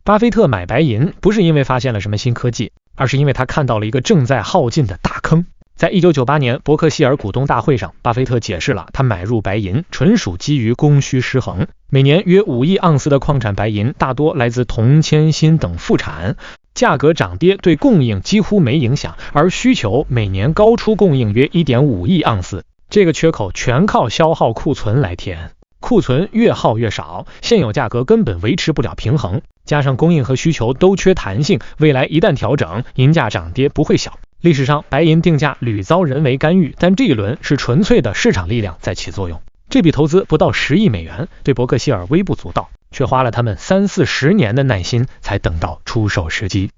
巴菲特买白银不是因为发现了什么新科技，而是因为他看到了一个正在耗尽的大坑。在1998年伯克希尔股东大会上，巴菲特解释了他买入白银纯属基于供需失衡。每年约5亿盎司的矿产白银大多来自铜、铅、锌等副产，价格涨跌对供应几乎没影响，而需求每年高出供应约 1.5 亿盎司，这个缺口全靠消耗库存来填。库存越耗越少，现有价格根本维持不了平衡，加上供应和需求都缺弹性，未来一旦调整，银价涨跌不会小。历史上白银定价屡遭人为干预，但这一轮是纯粹的市场力量在起作用。这笔投资不到10亿美元，对伯克希尔微不足道，却花了他们30-40年的耐心才等到出手时机。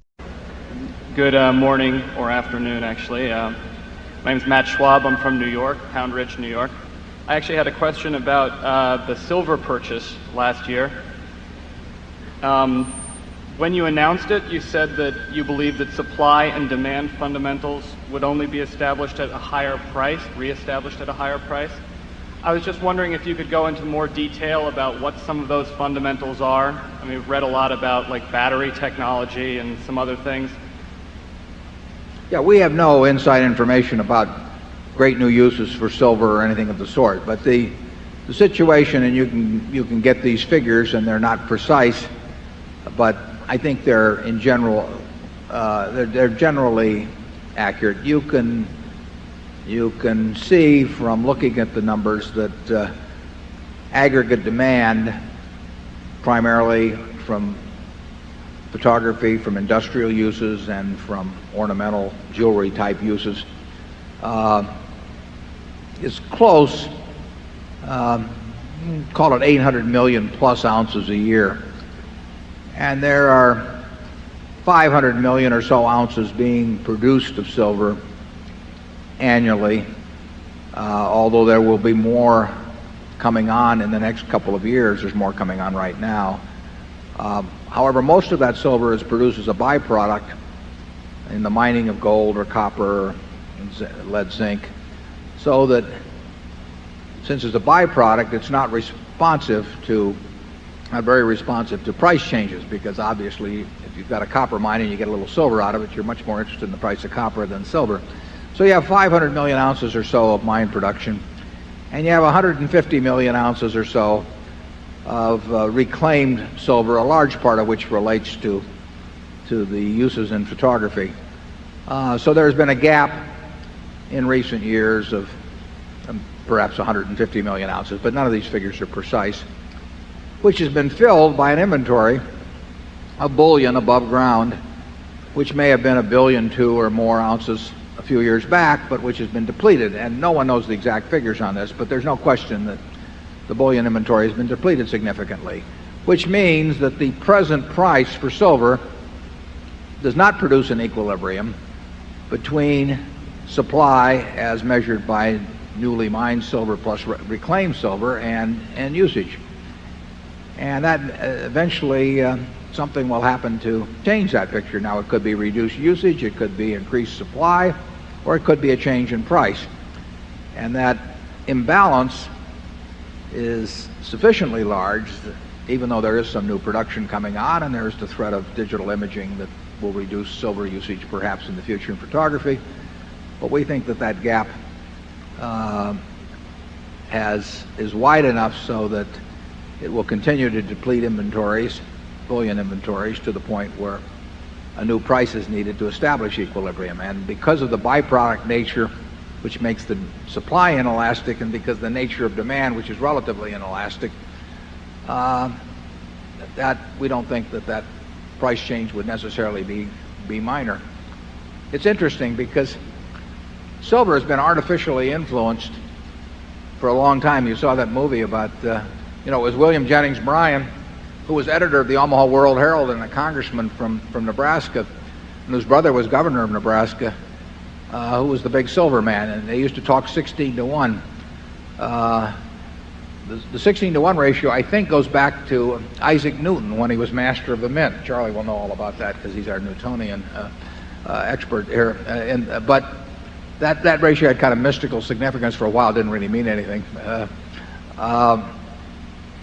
Good morning or afternoon, actually. My name is Matt Schwab. I'm from New York, Pound Ridge, New York. I actually had a question about the silver purchase last year. When you announced it, you said that you believed that supply and demand fundamentals would only be established at a higher price, reestablished at a higher price. I was just wondering if you could go into more detail about what some of those fundamentals are. I mean, we've read a lot about like battery technology and some other things. Yeah, we have no inside information about great new uses for silver or anything of the sort, but the situation, and you can get these figures and they're not precise, but I think they're in general they're generally accurate. You can see from looking at the numbers that aggregate demand, primarily from photography, from industrial uses, and from ornamental jewelry type uses, is close, call it 800 million plus ounces a year. And there are 500 million or so ounces being produced of silver annually, although there will be more coming on in the next couple of years. There's more coming on right now. However, most of that silver is produced as a byproduct in the mining of gold or copper or lead zinc, so that since it's a byproduct, it's not very responsive to price changes, because obviously if you've got a copper mine and you get a little silver out of it, you're much more interested in the price of copper than silver. So you have 500 million ounces or so of mine production, and you have 150 million ounces or so of reclaimed silver, a large part of which relates to the uses in photography. So there's been a gap in recent years of perhaps 150 million ounces, but none of these figures are precise, which has been filled by an inventory of bullion above ground, which may have been 1.2 billion or more ounces a few years back, but which has been depleted. And no one knows the exact figures on this, but there's no question that the bullion inventory has been depleted significantly, which means that the present price for silver does not produce an equilibrium between supply as measured by newly mined silver plus reclaimed silver and usage. And that eventually something will happen to change that picture. Now, it could be reduced usage, it could be increased supply, or it could be a change in price. And that imbalance is sufficiently large that even though there is some new production coming on, and there's the threat of digital imaging that will reduce silver usage perhaps in the future in photography, but we think that that gap is wide enough so that it will continue to deplete inventories, bullion inventories, to the point where a new price is needed to establish equilibrium. And because of the byproduct nature, which makes the supply inelastic, and because the nature of demand, which is relatively inelastic, that we don't think that price change would necessarily be minor. It's interesting because silver has been artificially influenced for a long time. You saw that movie about, it was William Jennings Bryan, who was editor of the Omaha World Herald and a congressman from Nebraska, and whose brother was governor of Nebraska, who was the big silver man, and they used to talk 16 to 1. The 16 to 1 ratio, I think, goes back to Isaac Newton when he was master of the mint. Charlie will know all about that because he's our Newtonian expert here. But that ratio had kind of mystical significance for a while. It didn't really mean anything.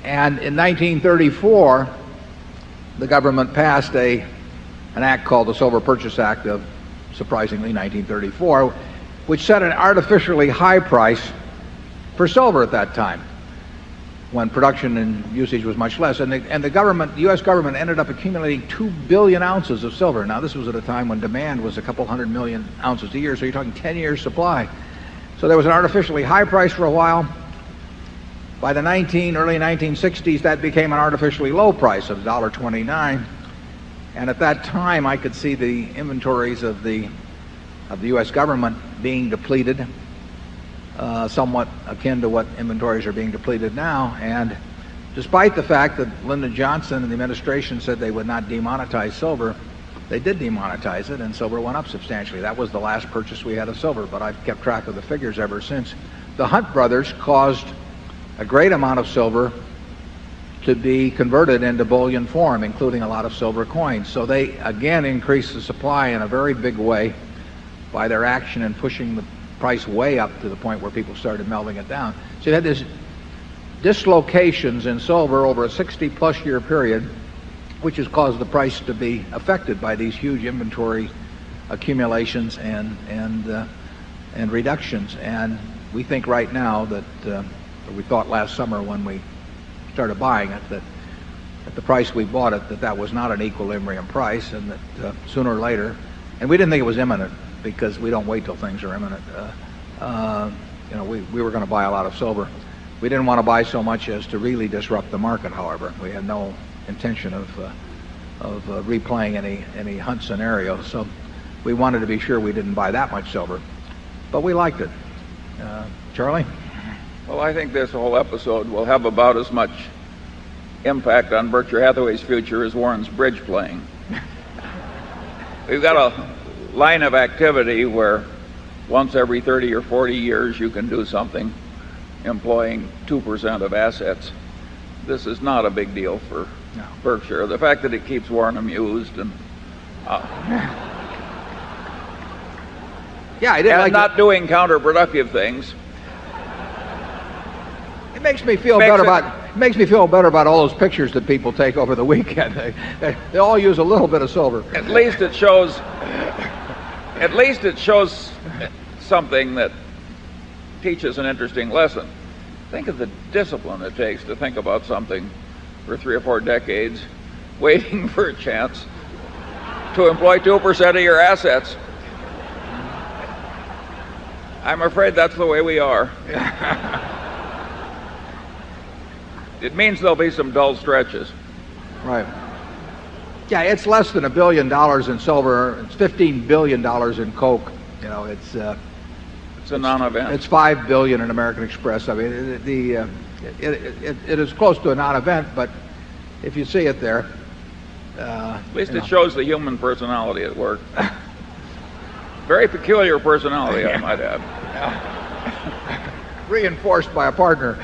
And in 1934, the government passed an act called the Silver Purchase Act of, surprisingly, 1934, which set an artificially high price for silver at that time, when production and usage was much less. And the government, the U.S. government, ended up accumulating 2 billion ounces of silver. Now, this was at a time when demand was a couple 100 million ounces a year, so you're talking 10 years supply. So there was an artificially high price for a while. By the early 1960s, that became an artificially low price of $1.29. And at that time, I could see the inventories of the U.S. government being depleted, somewhat akin to what inventories are being depleted now. And despite the fact that Lyndon Johnson and the administration said they would not demonetize silver, they did demonetize it, and silver went up substantially. That was the last purchase we had of silver, but I've kept track of the figures ever since. The Hunt brothers caused a great amount of silver to be converted into bullion form, including a lot of silver coins. So they again increased the supply in a very big way by their action in pushing the price way up to the point where people started melting it down. So you had these dislocations in silver over a 60-plus year period, which has caused the price to be affected by these huge inventory accumulations and reductions. And we think right now that, or we thought last summer when we started buying it, that at the price we bought it, that was not an equilibrium price, and that sooner or later, and we didn't think it was imminent, because we don't wait till things are imminent. We were going to buy a lot of silver. We didn't want to buy so much as to really disrupt the market, however. We had no intention of replaying any Hunt scenario, so we wanted to be sure we didn't buy that much silver. But we liked it. Charlie? Well, I think this whole episode will have about as much impact on Berkshire Hathaway's future as Warren's bridge playing. We've got a line of activity where once every 30 or 40 years you can do something employing 2% of assets. This is not a big deal for Berkshire. The fact that it keeps Warren amused and not doing counterproductive things. It makes me feel better about all those pictures that people take over the weekend. They all use a little bit of silver. At least it shows something that teaches an interesting lesson. Think of the discipline it takes to think about something for 3 or 4 decades, waiting for a chance to employ 2% of your assets. I'm afraid that's the way we are. It means there'll be some dull stretches. Right. Yeah, it's less than $1 billion in silver. It's $15 billion in coke. It's a non-event. It's $5 billion in American Express. I mean, it is close to a non-event, but if you see it there, at least it shows the human personality at work. Very peculiar personality, I might add. Reinforced by a partner.